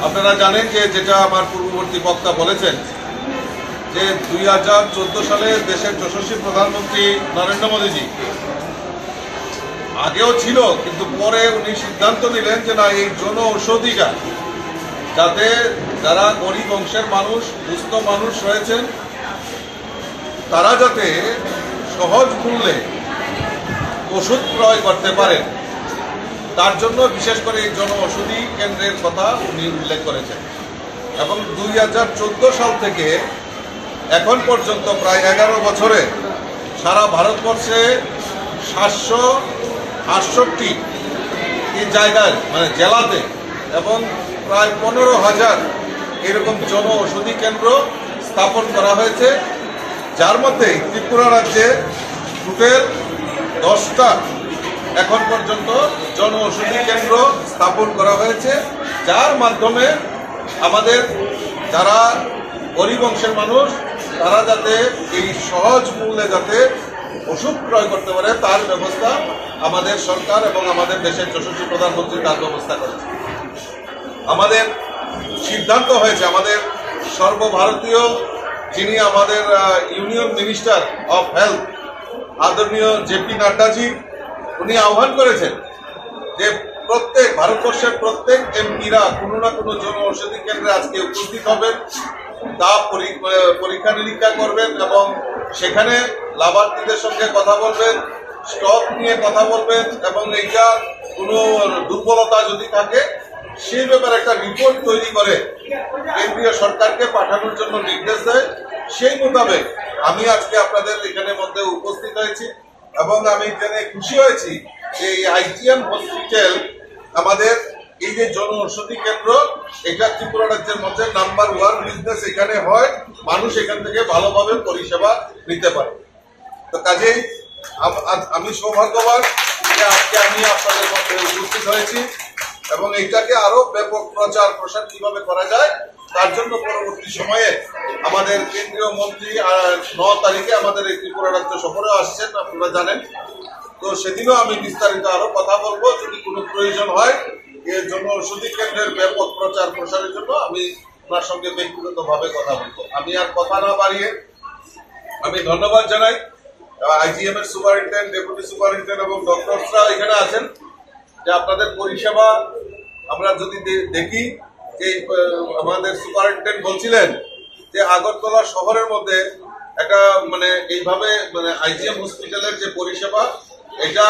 আপনারা জানেন যে যেটা আমার পূর্ববর্তী বক্তা বলেছেন যে 2014 সালে দেশের যশস্বী প্রধানমন্ত্রী নরেন্দ্র মোদীজি আগেও ছিল, কিন্তু পরে উনি সিদ্ধান্ত নিলেন যে না, এই জন ঔষধিটা যাতে যারা গরিব অংশের মানুষ, দুস্থ মানুষ রয়েছেন, তারা যাতে সহজ মূল্যে ওষুধ ক্রয় করতে পারেন, তার জন্য বিশেষ করে এই জন ঔষধি কেন্দ্রের কথা উনি উল্লেখ করেছেন। এবং 2014 সাল থেকে এখন পর্যন্ত প্রায় 11 বছরে সারা ভারতবর্ষে 768 এই জায়গায় মানে জেলাতে এবং প্রায় 15,000 এরকম জন ঔষধি কেন্দ্র স্থাপন করা হয়েছে, যার মধ্যে ত্রিপুরা রাজ্যে টোটাল 10টা এখন পর্যন্ত জন ঔষধি কেন্দ্র স্থাপন করা হয়েছে, যার মাধ্যমে আমাদের যারা গরিব অংশের মানুষ তারা যাতে এই সহজ মূল্যে যাতে ওষুধ ক্রয় করতে পারে তার ব্যবস্থা আমাদের সরকার এবং আমাদের দেশের যশস্বী প্রধানমন্ত্রী তার ব্যবস্থা করেছে। আমাদের সিদ্ধান্ত হয়েছে, আমাদের সর্বভারতীয় যিনি আমাদের ইউনিয়ন মিনিস্টার অফ হেলথ আদরণীয় জেপি নাড্ডাজি, উনি আহ্বান করেছেন যে প্রত্যেক ভারতবর্ষের প্রত্যেক এমপিরা কোনো না কোনো জন ঔষধি কেন্দ্রে আজকে উপস্থিত হবেন, তা পরীক্ষা নিরীক্ষা করবেন এবং সেখানে লাভার্থীদের সঙ্গে কথা বলবেন, স্টক নিয়ে কথা বলবেন এবং এইটা কোনো দুর্বলতা যদি থাকে সেই ব্যাপারে একটা রিপোর্ট তৈরি করে কেন্দ্রীয় সরকারকে পাঠানোর জন্য নির্দেশ দেয়। সেই মোতাবেক আমি আজকে আপনাদের এখানে মধ্যে উপস্থিত হয়েছি এবং আমি জেনে খুশি হয়েছি যে এই আইজিএম হসপিটাল আমাদের এই যে জন ঔষধি কেন্দ্র, এটা ত্রিপুরা রাজ্যের মধ্যে নাম্বার 1 বিজনেস এখানে হয়, মানুষ এখান থেকে ভালোভাবে পরিষেবা নিতে পারে। তো কাজেই আমি সৌভাগ্যবান যে আজকে আমি আপনাদের মধ্যে উপস্থিত হয়েছি এবং এইটাকে আরো ব্যাপক প্রচার প্রসার কিভাবে করা যায় তার জন্য পরবর্তী সময়ে আমাদের কেন্দ্রীয় মন্ত্রী 9 তারিখে আমাদের এই ত্রিপুরা রাজ্য সফরে আসছেন, আপনারা জানেন। তো সেদিনও আমি বিস্তারিত আরো কথা বলবো, যদি কোনো প্রয়োজন হয় এর জন্য ঔষধি কেন্দ্রের ব্যাপক প্রচার প্রসারের জন্য আমি ওনার সঙ্গে ব্যক্তিগতভাবে কথা বলবো। আমি আর কথা না বাড়িয়ে আমি ধন্যবাদ জানাই আইজিএম এর সুপারিনটেন্ডেন্ট, ডেপুটি সুপারিনটেন্ডেন্ট এবং ডক্টরসরা এখানে আছেন, যে আপনাদের পরিষেবা আমরা যদি দেখি যে আমাদের সুপারিনটেন্ডেন্ট বলছিলেন যে আগরতলা শহরের মধ্যে একটা মানে এইভাবে মানে আইজিএম হসপিটালের যে পরিষেবা এটা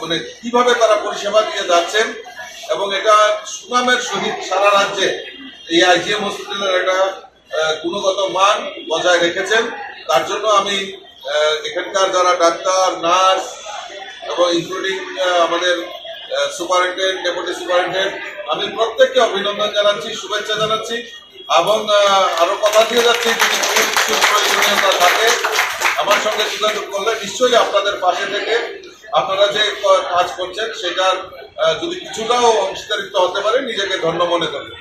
মানে কিভাবে তারা পরিষেবা দিয়ে যাচ্ছেন এবং এটা সুনামের সহিত সারা রাজ্যে এই আইজিএম হসপিটালের একটা গুণগত মান বজায় রেখেছেন। তার জন্য আমি এখানকার যারা ডাক্তার, নার্স এবং ইনক্লুডিং আমাদের সুপারিনটেন্ডেন্ট, ডেপুটি সুপারিনটেন্ডেন্ট, আমি প্রত্যেককে অভিনন্দন জানাচ্ছি, শুভেচ্ছা জানাচ্ছি এবং আরো কথা দিয়ে যাচ্ছি যদি কোনো কিছু প্রয়োজনীয়তা থাকে আমার সঙ্গে যোগাযোগ করলে নিশ্চয়ই আপনাদের পাশে থেকে আপনারা যে কাজ করছেন সেটার যদি কিছুটাও অংশীদারিত্ব হতে পারে নিজেকে ধন্য মনে করবেন।